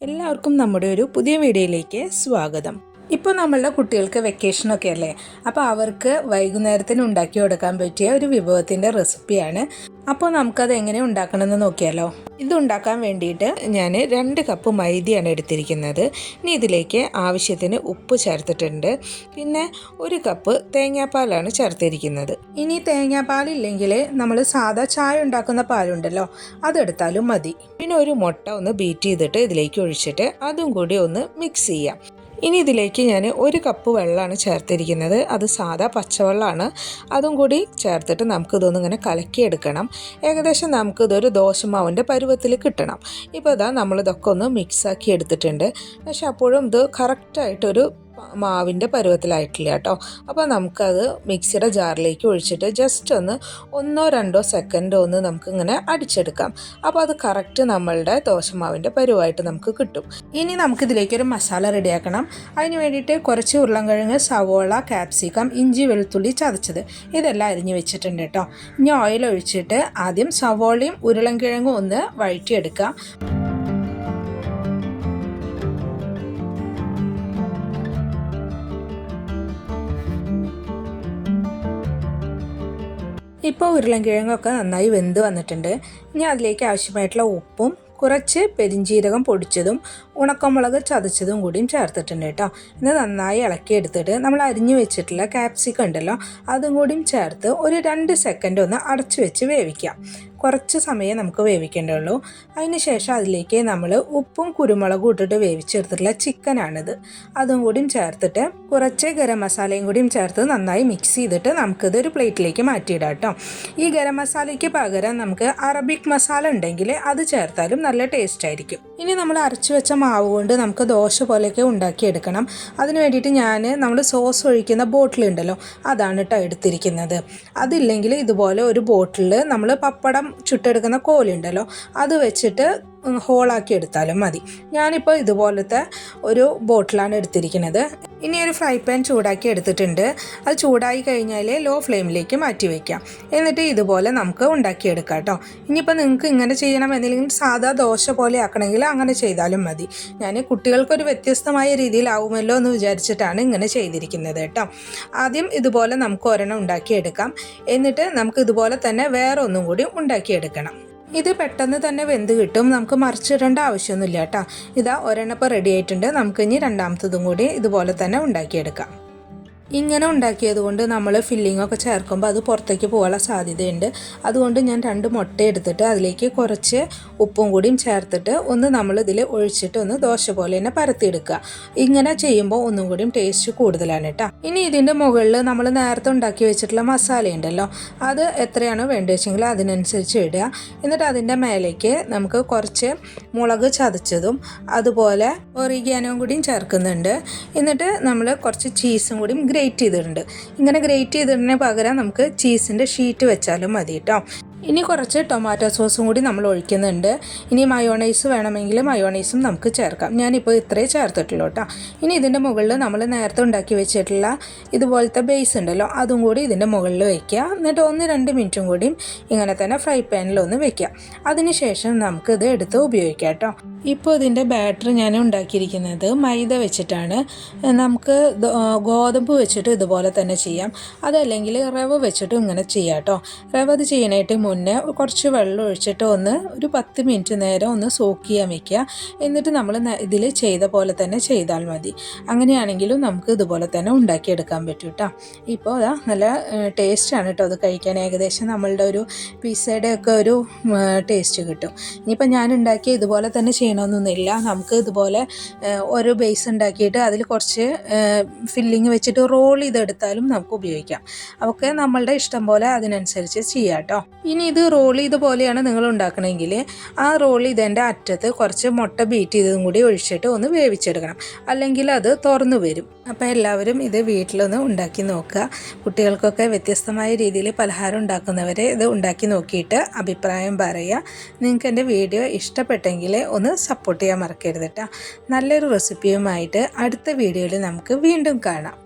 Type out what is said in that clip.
എല്ലാവർക്കും നമ്മുടെ ഒരു പുതിയ വീഡിയോയിലേക്ക് സ്വാഗതം. ഇപ്പോൾ നമ്മളുടെ കുട്ടികൾക്ക് വെക്കേഷനൊക്കെ അല്ലേ, അപ്പോൾ അവർക്ക് വൈകുന്നേരത്തിന് ഉണ്ടാക്കി കൊടുക്കാൻ പറ്റിയ ഒരു വിഭവത്തിൻ്റെ റെസിപ്പിയാണ്. അപ്പോൾ നമുക്കത് എങ്ങനെ ഉണ്ടാക്കണമെന്ന് നോക്കിയാലോ. ഇത് ഉണ്ടാക്കാൻ വേണ്ടിയിട്ട് ഞാൻ 2 കപ്പ് മൈദയാണ് എടുത്തിരിക്കുന്നത്. ഇനി ഇതിലേക്ക് ആവശ്യത്തിന് ഉപ്പ് ചേർത്തിട്ടുണ്ട്. പിന്നെ 1 കപ്പ് തേങ്ങാപ്പാലാണ് ചേർത്തിരിക്കുന്നത്. ഇനി തേങ്ങാപ്പാലില്ലെങ്കിൽ നമ്മൾ സാധാ ചായ ഉണ്ടാക്കുന്ന പാലുണ്ടല്ലോ, അതെടുത്താലും മതി. പിന്നെ ഒരു മുട്ട ഒന്ന് ബീറ്റ് ചെയ്തിട്ട് ഇതിലേക്ക് ഒഴിച്ചിട്ട് അതും കൂടി ഒന്ന് മിക്സ് ചെയ്യാം. ഇനി ഇതിലേക്ക് ഞാൻ 1 കപ്പ് വെള്ളമാണ് ചേർത്തിരിക്കുന്നത്. അത് സാധാ പച്ചവെള്ളമാണ്. അതും കൂടി ചേർത്തിട്ട് നമുക്കിതൊന്നും ഇങ്ങനെ കലക്കിയെടുക്കണം. ഏകദേശം നമുക്കിതൊരു ദോശമാവിൻ്റെ പരുവത്തിൽ കിട്ടണം. ഇപ്പോൾ ഇതാ നമ്മളിതൊക്കെ ഒന്ന് മിക്സാക്കി എടുത്തിട്ടുണ്ട്. പക്ഷെ അപ്പോഴും ഇത് കറക്റ്റായിട്ടൊരു മാവിൻ്റെ പരുവത്തിലായിട്ടില്ല കേട്ടോ. അപ്പോൾ നമുക്കത് മിക്സിയുടെ ജാറിലേക്ക് ഒഴിച്ചിട്ട് ജസ്റ്റ് ഒന്ന് 1-2 സെക്കൻഡ് ഒന്ന് നമുക്കിങ്ങനെ അടിച്ചെടുക്കാം. അപ്പോൾ അത് കറക്റ്റ് നമ്മളുടെ ദോശമാവിൻ്റെ പരുവായിട്ട് നമുക്ക് കിട്ടും. ഇനി നമുക്കിതിലേക്കൊരു മസാല റെഡിയാക്കണം. അതിന് വേണ്ടിയിട്ട് കുറച്ച് ഉരുളൻകിഴങ്ങ്, സവോള, ക്യാപ്സിക്കം, ഇഞ്ചി, വെളുത്തുള്ളി ചതച്ചത് ഇതെല്ലാം അരിഞ്ഞ് വെച്ചിട്ടുണ്ട് കേട്ടോ. ഇനി ഓയിൽ ഒഴിച്ചിട്ട് ആദ്യം സവോളയും ഉരുളൻകിഴങ്ങും ഒന്ന് വഴറ്റിയെടുക്കാം. ഇപ്പോൾ ഉരുളൻകിഴങ്ങൊക്കെ നന്നായി വെന്ത് വന്നിട്ടുണ്ട്. ഇനി അതിലേക്ക് ആവശ്യമായിട്ടുള്ള ഉപ്പും കുറച്ച് പെരിഞ്ചീരകം പൊടിച്ചതും ഉണക്കമുളക് ചതച്ചതും കൂടിയും ചേർത്തിട്ടുണ്ട് കേട്ടോ. ഇത് നന്നായി ഇളക്കിയെടുത്തിട്ട് നമ്മൾ അരിഞ്ഞു വെച്ചിട്ടുള്ള ക്യാപ്സിക്കം ഉണ്ടല്ലോ, അതും കൂടിയും ചേർത്ത് ഒരു 2 സെക്കൻഡ് ഒന്ന് അടച്ചു വെച്ച് വേവിക്കാം. കുറച്ച് സമയം നമുക്ക് വേവിക്കേണ്ടുള്ളൂ. അതിന് ശേഷം അതിലേക്ക് നമ്മൾ ഉപ്പും കുരുമുളകും ഇട്ടിട്ട് വേവിച്ചെടുത്തിട്ടുള്ള ചിക്കനാണിത്, അതും കൂടിയും ചേർത്തിട്ട് കുറച്ച് ഗരം മസാലയും കൂടിയും ചേർത്ത് നന്നായി മിക്സ് ചെയ്തിട്ട് നമുക്കിത് ഒരു പ്ലേറ്റിലേക്ക് മാറ്റിയിടാം കേട്ടോ. ഈ ഗരം മസാലയ്ക്ക് പകരം നമുക്ക് അറബിക് മസാല ഉണ്ടെങ്കിൽ അത് ചേർത്താലും നല്ല ടേസ്റ്റ് ആയിരിക്കും. ഇനി നമ്മൾ അരച്ചു വെച്ച മാവ് കൊണ്ട് നമുക്ക് ദോശ പോലെയൊക്കെ ഉണ്ടാക്കിയെടുക്കണം. അതിന് വേണ്ടിയിട്ട് നമ്മൾ സോസ് ഒഴിക്കുന്ന ബോട്ടിലുണ്ടല്ലോ, അതാണ് കേട്ടോ എടുത്തിരിക്കുന്നത്. അതില്ലെങ്കിൽ ഇതുപോലെ ഒരു ബോട്ടിൽ നമ്മൾ പപ്പടം ചുട്ടെടുക്കുന്ന കോലുണ്ടല്ലോ, അത് വെച്ചിട്ട് ഹോളാക്കി എടുത്താലും മതി. ഞാനിപ്പോൾ ഇതുപോലത്തെ ഒരു ബോട്ടിലാണ് എടുത്തിരിക്കുന്നത്. ഇനി ഒരു ഫ്രൈ പാൻ ചൂടാക്കി എടുത്തിട്ടുണ്ട്. അത് ചൂടായി കഴിഞ്ഞാൽ ലോ ഫ്ലെയിമിലേക്ക് മാറ്റി വയ്ക്കാം. എന്നിട്ട് ഇതുപോലെ നമുക്ക് ഉണ്ടാക്കിയെടുക്കാം കേട്ടോ. ഇനിയിപ്പോൾ നിങ്ങൾക്ക് ഇങ്ങനെ ചെയ്യണം എന്നില്ലെങ്കിൽ സാധാ ദോശ പോലെ ആക്കണമെങ്കിൽ അങ്ങനെ ചെയ്താലും മതി. ഞാൻ കുട്ടികൾക്കൊരു വ്യത്യസ്തമായ രീതിയിലാവുമല്ലോ എന്ന് വിചാരിച്ചിട്ടാണ് ഇങ്ങനെ ചെയ്തിരിക്കുന്നത് കേട്ടോ. ആദ്യം ഇതുപോലെ നമുക്ക് ഒരെണ്ണം ഉണ്ടാക്കിയെടുക്കാം. എന്നിട്ട് നമുക്ക് ഇതുപോലെ തന്നെ വേറെ ഒന്നും കൂടി ഉണ്ടാക്കിയെടുക്കണം. ഇത് പെട്ടെന്ന് തന്നെ വെന്ത് കിട്ടും, നമുക്ക് മറിച്ചിടേണ്ട ആവശ്യമൊന്നുമില്ല കേട്ടോ. ഇതാ ഒരെണ്ണം ഇപ്പോൾ റെഡി ആയിട്ടുണ്ട്. നമുക്കിനി രണ്ടാമത്തതും കൂടി ഇതുപോലെ തന്നെ ഉണ്ടാക്കിയെടുക്കാം. ഇങ്ങനെ ഉണ്ടാക്കിയത് കൊണ്ട് നമ്മൾ ഫില്ലിങ്ങൊക്കെ ചേർക്കുമ്പോൾ അത് പുറത്തേക്ക് പോകാനുള്ള സാധ്യതയുണ്ട്. അതുകൊണ്ട് ഞാൻ 2 മുട്ട എടുത്തിട്ട് അതിലേക്ക് കുറച്ച് ഉപ്പും കൂടിയും ചേർത്തിട്ട് ഒന്ന് നമ്മളിതിൽ ഒഴിച്ചിട്ട് ഒന്ന് ദോശ പോലെ തന്നെ പരത്തിയെടുക്കുക. ഇങ്ങനെ ചെയ്യുമ്പോൾ ഒന്നും കൂടിയും ടേസ്റ്റ് കൂടുതലാണ് കേട്ടോ. ഇനി ഇതിൻ്റെ മുകളിൽ നമ്മൾ നേരത്തെ ഉണ്ടാക്കി വെച്ചിട്ടുള്ള മസാല ഉണ്ടല്ലോ, അത് എത്രയാണോ വേണ്ടത് വെച്ചെങ്കിൽ അതിനനുസരിച്ച് ഇടുക. എന്നിട്ട് അതിൻ്റെ മേലേക്ക് നമുക്ക് കുറച്ച് മുളക് ചതച്ചതും അതുപോലെ ഒറിഗാനോയും കൂടിയും ചേർക്കുന്നുണ്ട്. എന്നിട്ട് നമ്മൾ കുറച്ച് ചീസും കൂടിയും ഗ്രേറ്റ് ചെയ്തിട്ടുണ്ട്. ഇങ്ങനെ ഗ്രേറ്റ് ചെയ്തതിന് പകരം നമുക്ക് ചീസിൻ്റെ ഷീറ്റ് വെച്ചാലും മതി കേട്ടോ. ഇനി കുറച്ച് ടൊമാറ്റോ സോസും കൂടി നമ്മൾ ഒഴിക്കുന്നുണ്ട്. ഇനി മയോണൈസ് വേണമെങ്കിൽ മയോണൈസും നമുക്ക് ചേർക്കാം. ഞാനിപ്പോൾ ഇത്രേ ചേർത്തിട്ടുള്ളൂ കേട്ടോ. ഇനി ഇതിൻ്റെ മുകളിൽ നമ്മൾ നേരത്തെ ഉണ്ടാക്കി വെച്ചിട്ടുള്ള ഇതുപോലത്തെ ബേസ് ഉണ്ടല്ലോ, അതും കൂടി ഇതിൻ്റെ മുകളിൽ വയ്ക്കുക. എന്നിട്ട് 1-2 മിനിറ്റും കൂടിയും ഇങ്ങനെ തന്നെ ഫ്രൈ പാനിലൊന്ന് വയ്ക്കുക. അതിന് ശേഷം നമുക്കിത് എടുത്ത് ഉപയോഗിക്കാം കേട്ടോ. ഇപ്പോൾ ഇതിൻ്റെ ബാറ്റർ ഞാൻ ഉണ്ടാക്കിയിരിക്കുന്നത് മൈദ വെച്ചിട്ടാണ്. നമുക്ക് ഗോതമ്പ് വെച്ചിട്ട് ഇതുപോലെ തന്നെ ചെയ്യാം, അതല്ലെങ്കിൽ റവ വെച്ചിട്ടും ഇങ്ങനെ ചെയ്യാം കേട്ടോ. റവ ഇത് ചെയ്യാനായിട്ട് മുന്നേ കുറച്ച് വെള്ളം ഒഴിച്ചിട്ട് ഒരു 10 മിനിറ്റ് നേരം ഒന്ന് സോക്ക് ചെയ്യാൻ വയ്ക്കുക. എന്നിട്ട് നമ്മൾ ഇതിൽ ചെയ്ത പോലെ തന്നെ ചെയ്താൽ മതി. അങ്ങനെയാണെങ്കിലും നമുക്ക് ഇതുപോലെ തന്നെ ഉണ്ടാക്കിയെടുക്കാൻ പറ്റും കേട്ടോ. ഇപ്പോൾ നല്ല ടേസ്റ്റാണ് കേട്ടോ അത് കഴിക്കാൻ. ഏകദേശം നമ്മളുടെ ഒരു പിസ്സയുടെ ഒക്കെ ഒരു ടേസ്റ്റ് കിട്ടും. ഇനിയിപ്പോൾ ഞാൻ ഉണ്ടാക്കിയ ഇതുപോലെ തന്നെ ചെയ്യണമെന്നൊന്നുമില്ല. നമുക്ക് ഇതുപോലെ ഒരു ബേസ് ഉണ്ടാക്കിയിട്ട് അതിൽ കുറച്ച് ഫില്ലിങ് വെച്ചിട്ട് റോൾ ചെയ്തെടുത്താലും നമുക്ക് ഉപയോഗിക്കാം. അതൊക്കെ നമ്മളുടെ ഇഷ്ടം പോലെ അതിനനുസരിച്ച് ചെയ്യാം കേട്ടോ. ഇനി ഇത് റോൾ ചെയ്ത പോലെയാണ് നിങ്ങൾ ഉണ്ടാക്കണമെങ്കിൽ ആ റോൾ ചെയ്തതിൻ്റെ അറ്റത്ത് കുറച്ച് മുട്ട ബീറ്റ് ചെയ്തതും കൂടി ഒഴിച്ചിട്ട് ഒന്ന് വേവിച്ചെടുക്കണം, അല്ലെങ്കിൽ അത് തുറന്നു വരും. അപ്പോൾ എല്ലാവരും ഇത് വീട്ടിലൊന്ന് ഉണ്ടാക്കി നോക്കുക. കുട്ടികൾക്കൊക്കെ വ്യത്യസ്തമായ രീതിയിൽ പലഹാരം ഉണ്ടാക്കുന്നവരെ ഇത് ഉണ്ടാക്കി നോക്കിയിട്ട് അഭിപ്രായം പറയുക. നിങ്ങൾക്ക് എൻ്റെ വീഡിയോ ഇഷ്ടപ്പെട്ടെങ്കിൽ ഒന്ന് സപ്പോർട്ട് ചെയ്യാൻ മറക്കരുത് കേട്ടോ. നല്ലൊരു റെസിപ്പിയുമായിട്ട് അടുത്ത വീഡിയോയിൽ നമുക്ക് വീണ്ടും കാണാം.